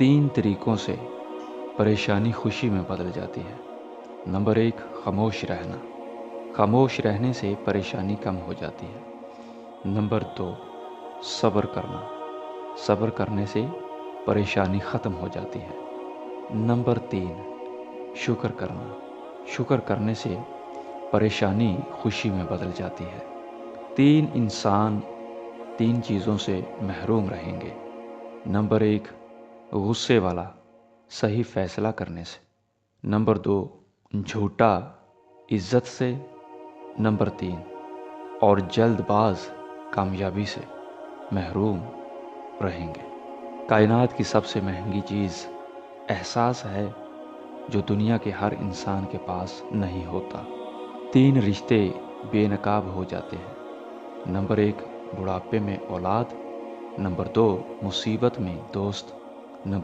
3 طریقوں سے پریشانی خوشی میں بدل جاتی ہے۔ نمبر 1، خاموش رہنا۔ خاموش رہنے سے پریشانی کم ہو جاتی ہے۔ نمبر 2، صبر کرنا۔ صبر کرنے سے پریشانی ختم ہو جاتی ہے۔ نمبر 3، شکر کرنا۔ شکر کرنے سے پریشانی خوشی میں بدل جاتی ہے۔ 3 انسان 3 چیزوں سے محروم رہیں گے۔ نمبر 1، غصے والا صحیح فیصلہ کرنے سے۔ نمبر 2، جھوٹا عزت سے۔ نمبر 3، اور جلد باز کامیابی سے محروم رہیں گے۔ کائنات کی سب سے مہنگی چیز احساس ہے جو دنیا کے ہر انسان کے پاس نہیں ہوتا۔ 3 رشتے بے نقاب ہو جاتے ہیں۔ نمبر 1، بڑھاپے میں اولاد۔ نمبر 2، مصیبت میں دوست۔ نمبر